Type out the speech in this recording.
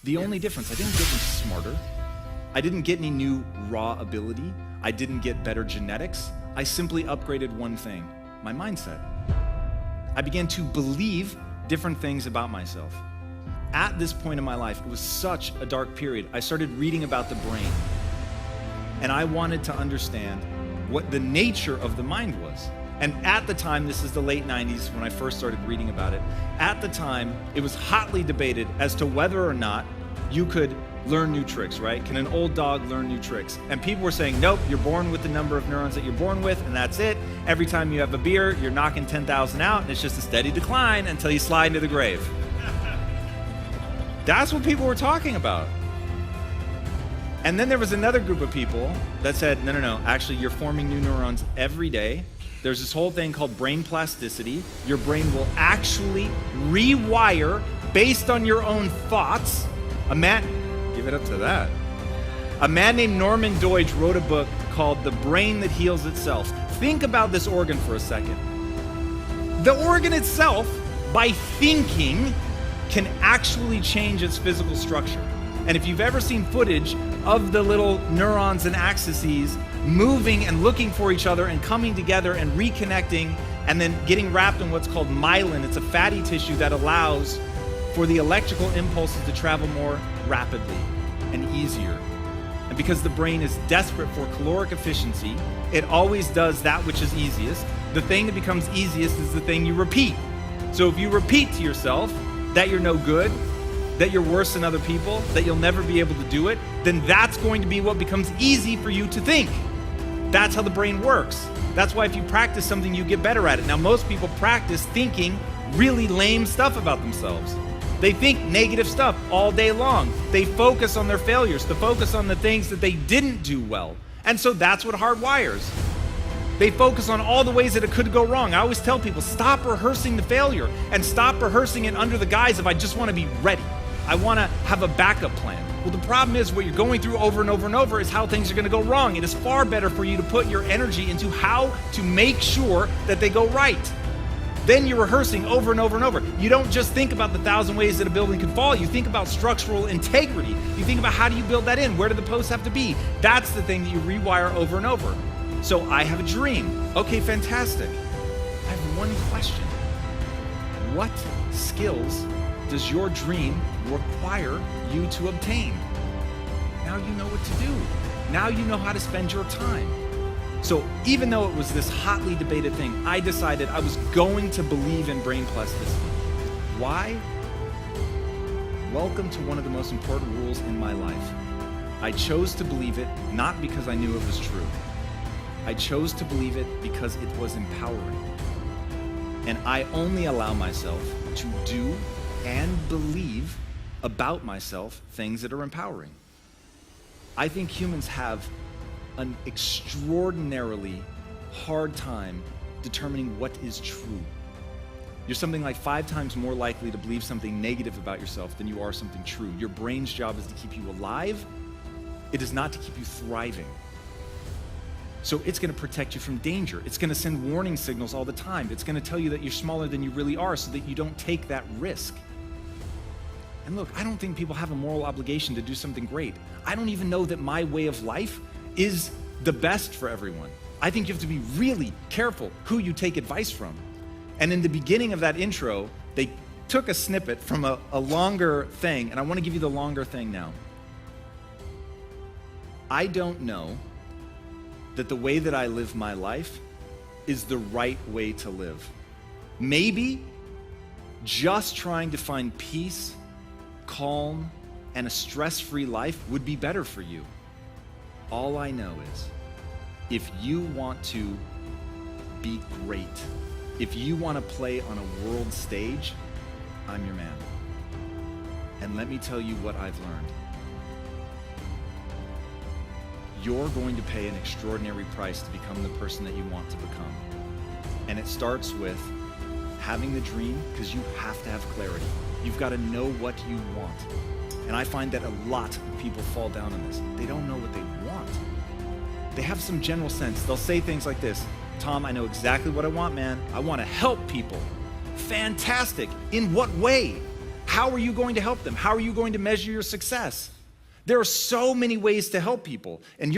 The only difference, I didn't get any smarter. I didn't get any new raw ability. I didn't get better genetics. I simply upgraded one thing, my mindset. I began to believe different things about myself. At this point in my life, it was such a dark period. I started reading about the brain, and I wanted to understand what the nature of the mind was. And at the time, this is the late 90s when I first started reading about it, at the time, it was hotly debated as to whether or not you could learn new tricks, right? Can an old dog learn new tricks? And people were saying, nope, you're born with the number of neurons that you're born with, and that's it. Every time you have a beer, you're knocking 10,000 out, and it's just a steady decline until you slide into the grave. That's what people were talking about. And then there was another group of people that said, no, actually you're forming new neurons every day. There's this whole thing called brain plasticity. Your brain will actually rewire based on your own thoughts. Give it up to that. A man named Norman Deutsch wrote a book called The Brain That Heals Itself. Think about this organ for a second. The organ itself, by thinking, can actually change its physical structure. And if you've ever seen footage of the little neurons and axes moving and looking for each other and coming together and reconnecting and then getting wrapped in what's called myelin, it's a fatty tissue that allows for the electrical impulses to travel more rapidly and easier. And because the brain is desperate for caloric efficiency, it always does that which is easiest. The thing that becomes easiest is the thing you repeat. So if you repeat to yourself that you're no good, that you're worse than other people, that you'll never be able to do it, then that's going to be what becomes easy for you to think. That's how the brain works. That's why if you practice something, you get better at it. Now, most people practice thinking really lame stuff about themselves. They think negative stuff all day long. They focus on their failures, they focus on the things that they didn't do well. And so that's what hardwires. They focus on all the ways that it could go wrong. I always tell people, stop rehearsing the failure and stop rehearsing it under the guise of I just want to be ready. I want to have a backup plan. Well, the problem is what you're going through over and over and over is how things are going to go wrong. It is far better for you to put your energy into how to make sure that they go right. Then you're rehearsing over and over and over. You don't just think about the 1,000 ways that a building could fall. You think about structural integrity. You think about how do you build that in? Where do the posts have to be? That's the thing that you rewire over and over. So I have a dream. Okay, fantastic. I have one question. What skills does your dream require you to obtain? Now you know what to do. Now you know how to spend your time. So even though it was this hotly debated thing, I decided I was going to believe in brain plasticity. Why? Welcome to one of the most important rules in my life. I chose to believe it not because I knew it was true. I chose to believe it because it was empowering. And I only allow myself to do and believe about myself things that are empowering. I think humans have an extraordinarily hard time determining what is true. You're something like 5 times more likely to believe something negative about yourself than you are something true. Your brain's job is to keep you alive. It is not to keep you thriving. So it's going to protect you from danger. It's going to send warning signals all the time. It's going to tell you that you're smaller than you really are so that you don't take that risk. And look, I don't think people have a moral obligation to do something great. I don't even know that my way of life is the best for everyone. I think you have to be really careful who you take advice from. And in the beginning of that intro, they took a snippet from a longer thing, and I want to give you the longer thing now. I don't know that the way that I live my life is the right way to live. Maybe just trying to find peace, calm, and a stress-free life would be better for you. All I know is, if you want to be great, if you want to play on a world stage, I'm your man. And let me tell you what I've learned. You're going to pay an extraordinary price to become the person that you want to become. And it starts with having the dream, because you have to have clarity. You've got to know what you want. And I find that a lot of people fall down on this. They don't know what they want. They have some general sense. They'll say things like this: Tom, I know exactly what I want, man. I want to help people. Fantastic. In what way? How are you going to help them? How are you going to measure your success? There are so many ways to help people, and